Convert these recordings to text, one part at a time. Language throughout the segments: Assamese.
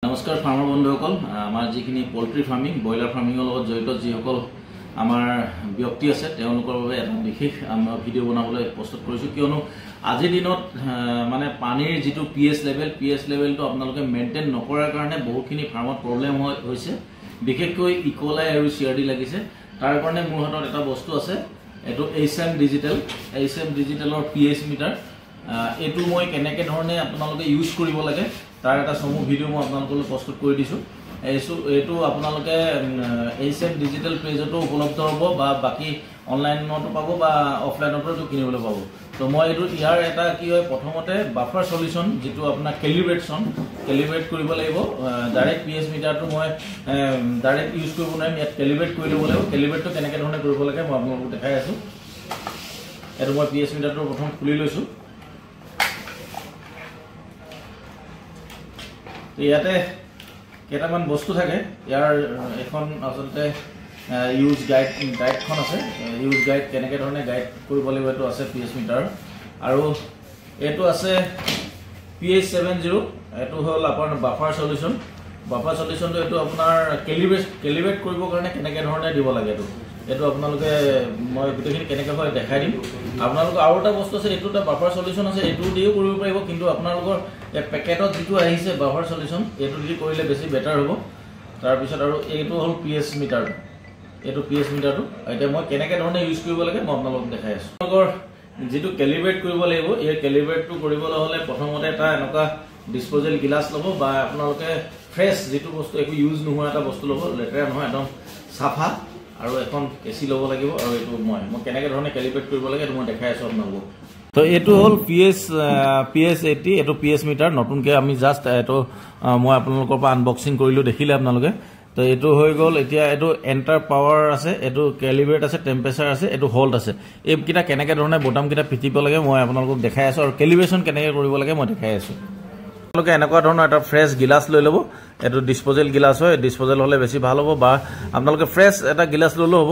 নমস্কাৰ ফাৰ্মাৰ বন্ধুসকল, আমাৰ যিখিনি পোল্ট্ৰি ফাৰ্মিং ব্ৰইলাৰ ফাৰ্মিঙৰ লগত জড়িত যিসকল আমাৰ ব্যক্তি আছে তেওঁলোকৰ বাবে এটা বিশেষ ভিডিঅ' বনাবলৈ প্ৰস্তুত কৰিছোঁ। কিয়নো আজিৰ দিনত মানে পানীৰ যিটো পিএইচ লেভেলটো আপোনালোকে মেইনটেইন নকৰাৰ কাৰণে বহুতখিনি ফাৰ্মত প্ৰব্লেম হৈছে, বিশেষকৈ ইকলাই আৰু চিআৰডি লাগিছে। তাৰ কাৰণে মোৰ হাতত এটা বস্তু আছে, এইটো HM ডিজিটেলৰ পিএইচ মিটাৰ। এইটো মই কেনেকৈ ধৰণে আপোনালোকে ইউজ কৰিব লাগে তাৰ এটা চমু ভিডিঅ' মই আপোনালোকলৈ প্ৰস্তুত কৰি দিছোঁ। এইটো আপোনালোকে HM ডিজিটেল পেজতো উপলব্ধ হ'ব বা বাকী অনলাইনতো পাব বা অফলাইনতো কিনিবলৈ পাব। তো মই এইটো ইয়াৰ এটা কি হয়, প্ৰথমতে বাফাৰ সলিউশ্যন যিটো আপোনাৰ কেলিব্ৰেট কৰিব লাগিব। ডাইৰেক্ট পিএইচ মিটাৰটো মই ডাইৰেক্ট ইউজ কৰিব নোৱাৰিম, ইয়াত কেলিব্ৰেট কৰি ল'ব লাগিব। কেলিব্ৰেটটো কেনেকৈ ধৰণে কৰিব লাগে মই আপোনালোকক দেখাই আছোঁ। এইটো মই পিএইচ মিটাৰটো প্ৰথম খুলি লৈছোঁ। ইয়াতে কেইটামান বস্তু থাকে, ইয়াৰ এখন আচলতে ইউজ গাইডখন আছে। ইউজ গাইড কেনেকৈ ধৰণে গাইড কৰিব লাগিব এইটো আছে পিএইচ মিটাৰ। আৰু এইটো আছে PH70, এইটো হ'ল আপোনাৰ বাফাৰ সলিউশ্যনটো এইটো আপোনাৰ কেলিব্ৰেট কৰিবৰ কাৰণে কেনেকৈ ধৰণে দিব লাগে এইটো আপোনালোকে মই গোটেইখিনি কেনেকৈ হয় দেখাই দিম। আপোনালোকৰ আৰু এটা বস্তু আছে, এইটো এটা বাফাৰ সলিউশ্যন আছে, এইটো দিও কৰিব পাৰিব। কিন্তু আপোনালোকৰ পেকেটত যিটো আহিছে বাফাৰ সলিউশ্যন, এইটো দি কৰিলে বেছি বেটাৰ হ'ব। তাৰপিছত আৰু এইটো হ'ল পিএইচ মিটাৰটো, এইটো পিএইচ মিটাৰটো। এতিয়া মই কেনেকৈ ধৰণে ইউজ কৰিব লাগে মই আপোনালোকক দেখাই আছোঁ। আপোনালোকৰ যিটো কেলিব্ৰেট কৰিব লাগিব, এই কেলিব্ৰেটটো কৰিবলৈ হ'লে প্ৰথমতে এটা এনেকুৱা ডিছপ'জেল গিলাছ ল'ব বা আপোনালোকে ফ্ৰেছ যিটো বস্তু একো ইউজ নোহোৱা এটা বস্তু ল'ব, লেতেৰা নহয়, একদম চাফা, আৰু এখন কেঁচি ল'ব লাগিব। আৰু এইটো মই কেনেকৈ ধৰণে কেলিব্ৰেট কৰিব লাগে এইটো মই দেখাই আছোঁ আপোনালোকক। তো এইটো হ'ল PH80, এইটো পিএইচ মিটাৰ। নতুনকৈ আমি জাষ্ট এইটো মই আপোনালোকৰ পৰা আনবক্সিং কৰিলোঁ, দেখিলে আপোনালোকে। তো এইটো হৈ গ'ল। এতিয়া এইটো এণ্টাৰ পাৱাৰ আছে, এইটো কেলিব্ৰেট আছে, টেম্পাৰেচাৰ আছে, এইটো হল্ড আছে। এইকেইটা কেনেকৈ ধৰণে বটামকেইটা পিটিব লাগে মই আপোনালোকক দেখাই আছোঁ, আৰু কেলিব্ৰেশ্যন কেনেকৈ কৰিব লাগে মই দেখাই আছোঁ। আপোনালোকে এনেকুৱা ধৰণৰ এটা ফ্ৰেছ গিলাছ লৈ ল'ব। এইটো ডিছপ'জেল গিলাছ হয়, ডিছপ'জেল হ'লে বেছি ভাল হ'ব, বা আপোনালোকে ফ্ৰেছ এটা গিলাছ ল'লেও হ'ব।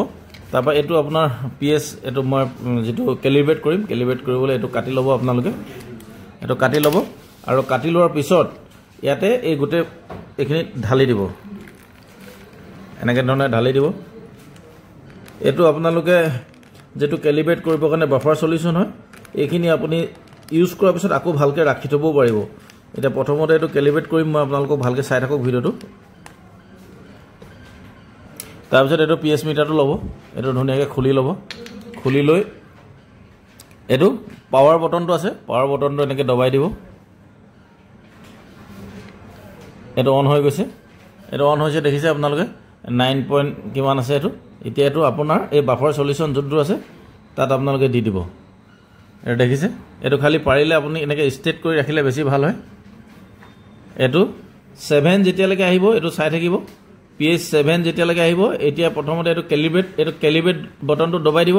তাৰপৰা এইটো আপোনাৰ এইটো মই যিটো কেলিব্ৰেট কৰিবলৈ এইটো কাটি ল'ব আপোনালোকে। এইটো কাটি ল'ব, আৰু কাটি লোৱাৰ পিছত ইয়াতে এই গোটেই এইখিনি ঢালি দিব, এনেকৈ ধৰণে ঢালি দিব। এইটো আপোনালোকে যিটো কেলিব্ৰেট কৰিবৰ কাৰণে বাফাৰ সলিউশ্যন হয়, এইখিনি আপুনি ইউজ কৰাৰ পিছত আকৌ ভালকৈ ৰাখি থ'বও পাৰিব। এতিয়া প্ৰথমতে এইটো কেলিব্ৰেট কৰিম, মই আপোনালোকক ভালকৈ চাই থাকক ভিডিঅ'টো। তাৰপিছত এইটো পিএইচ মিটাৰটো ল'ব, এইটো ধুনীয়াকৈ খুলি ল'ব। খুলি লৈ এইটো পাৱাৰ বটনটো আছে, পাৱাৰ বটনটো এনেকৈ দবাই দিব। এইটো অন হৈ গৈছে, এইটো অন হৈছে দেখিছে আপোনালোকে, 9 পইণ্ট কিমান আছে এইটো। এতিয়া এইটো আপোনাৰ এই বাফাৰ সলিউশ্যন যোনটো আছে তাত আপোনালোকে দি দিব। এইটো দেখিছে, এইটো খালি পাৰিলে আপুনি এনেকৈ ষ্ট্ৰেট কৰি ৰাখিলে বেছি ভাল হয়। এইটো 7 যেতিয়ালৈকে আহিব এইটো চাই থাকিব, PH7 যেতিয়ালৈকে আহিব। এতিয়া প্ৰথমতে এইটো কেলিব্ৰেট বটনটো দবাই দিব।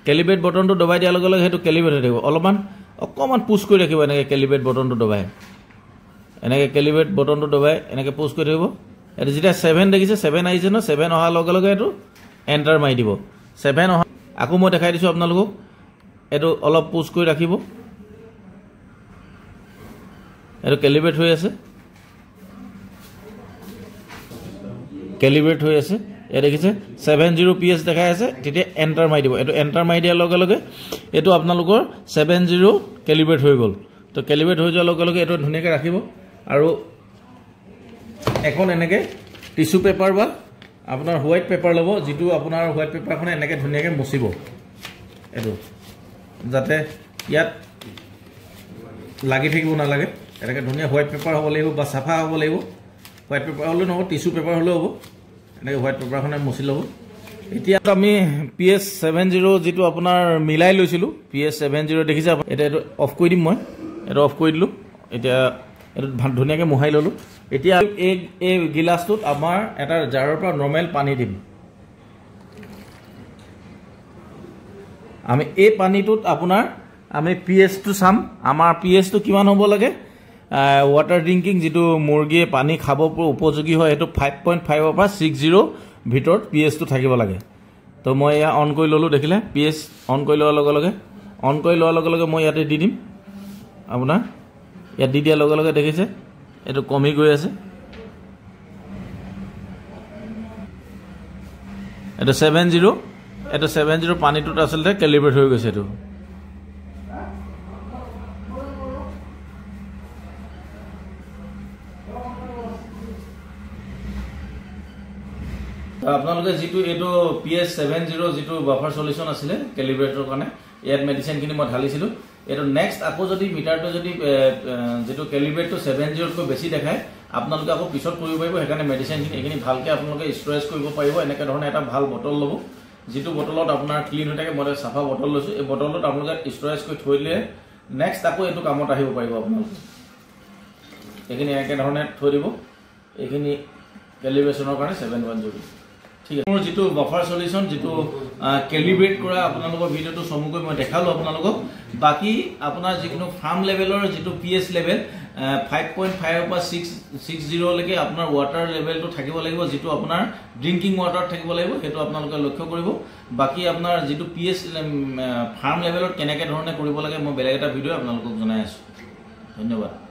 কেলিব্ৰেট বটনটো দবাই দিয়াৰ লগে লগে সেইটো কেলিব্ৰেট হৈ থাকিব। অকণমান পুছ কৰি ৰাখিব, এনেকৈ কেলিব্ৰেট বটনটো দবাই, এনেকৈ কেলিব্ৰেট বটনটো দবাই এনেকৈ পুছ কৰি থাকিব। এইটো যেতিয়া 7 দেখিছে, 7 আহিছে ন, 7 অহাৰ লগে লগে এইটো এণ্টাৰ মাৰি দিব। 7 অহা আকৌ মই দেখাই দিছোঁ আপোনালোকক, এইটো অলপ পুছ কৰি ৰাখিব। এইটো কেলিব্ৰেট হৈ আছে, এই দেখিছে 70 PH দেখাই আছে। তেতিয়া এণ্টাৰ মাৰি দিব। এইটো এণ্টাৰ মাৰি দিয়াৰ লগে লগে এইটো আপোনালোকৰ 70 কেলিব্ৰেট হৈ গ'ল। তো কেলিব্ৰেট হৈ যোৱাৰ লগে লগে এইটো ধুনীয়াকৈ ৰাখিব, আৰু এখন এনেকৈ টিচু পেপাৰ বা আপোনাৰ হোৱাইট পেপাৰ ল'ব, যিটো আপোনাৰ হোৱাইট পেপাৰখনে এনেকৈ ধুনীয়াকৈ মুচিব এইটো, যাতে ইয়াত লাগি থাকিব নালাগে। এনেকৈ ধুনীয়া হোৱাইট পেপাৰ হ'ব লাগিব বা চাফা হ'ব লাগিব। হোৱাইট পেপাৰ হ'লেও নহ'ব, টিচু পেপাৰ হ'লেও হ'ব। এনেকৈ হোৱাইট পেপাৰখনে মুচি ল'ব। এতিয়া আমি PH70 যিটো আপোনাৰ মিলাই লৈছিলোঁ, PH70 দেখিছে। এতিয়া এইটো অফ কৰি দিম, মই এইটো অফ কৰি দিলোঁ। এতিয়া এইটো ধুনীয়াকৈ মোহাৰি ল'লোঁ। এতিয়া এই গিলাছটোত আমাৰ এটা জাৰৰ পৰা নৰ্মেল পানী দিম। আমি এই পানীটোত আপোনাৰ আমি PHটো চাম, আমাৰ PHটো কিমান হ'ব লাগে। ৱাটাৰ ড্ৰিংকিং যিটো মুৰ্গীয়ে পানী খাব উপযোগী হয়, সেইটো 5.5 পৰা 60 ভিতৰত PHটো থাকিব লাগে। তো মই এয়া অন কৰি ল'লোঁ, দেখিলে PH অন কৰি লোৱাৰ লগে লগে মই ইয়াতে দি দিম আপোনাৰ। ইয়াত দি দিয়াৰ লগে লগে দেখিছে এইটো কমি গৈ আছে, এটা 70 এটা 70 পানীটোত আচলতে ক্যালিব্রেট হৈ গৈছে এটো আপোনালোকে যেটো এটো PS70 যেটো বাফাৰ সলিউশন আছিল ক্যালিব্ৰেটৰ কাৰণে ইয়াত মেডিসিন কিনি মই ঢালিছিলো এটো নেক্সট আকো যদি মিটাৰটো যদি যেটো ক্যালিব্ৰেটটো 70 কৈ বেছি দেখায় আপোনালোকে আকো পিছত কৰিব পাৰিব হেকানে মেডিসিন কিনি এখিনি ভালকে আপোনালোকে ষ্টৰেজ কৰিব পাৰিব এনেকা ধৰণে এটা ভাল বটল লব যেটো বটলত আপোনাৰ ক্লিন হৈ থাকে মই সাফা বটল লৈছো এই বটলত আপোনালোকে ষ্টৰেজ কৰি থৈলে নেক্সট আকো এটো কামত আহিব পাৰিব আপোনালোকে এখিনি একে ধৰণে থৈ দিব এখিনি ক্যালিব্ৰেশনৰ কাৰণে 710 ঠিক আছে মোৰ যেটো বাফাৰ সলিউশন যেটো ক্যালিব্ৰেট কৰা আপোনালোকৰ ভিডিওটো সমুকৈ মই দেখালো আপোনালোকক বাকি আপোনাৰ যিকোনো ফাৰ্ম লেভেলৰ যেটো পিএছ লেভেল 5.5 বা 660 লৈকে আপোনাৰ ওয়াটাৰ লেভেলটো থাকিব লাগিব যেটো আপোনাৰ ড্ৰিংকিং ওয়াটাৰ থাকিব লাগিব হেতু আপোনালোকে লক্ষ্য কৰিব বাকি আপোনাৰ যেটো পিএছ ফাৰ্ম লেভেলত কেনেকৈ ধৰণে কৰিব লাগে মই বেলেগ এটা ভিডিও আপোনালোকক জনাই আছো ধন্যবাদ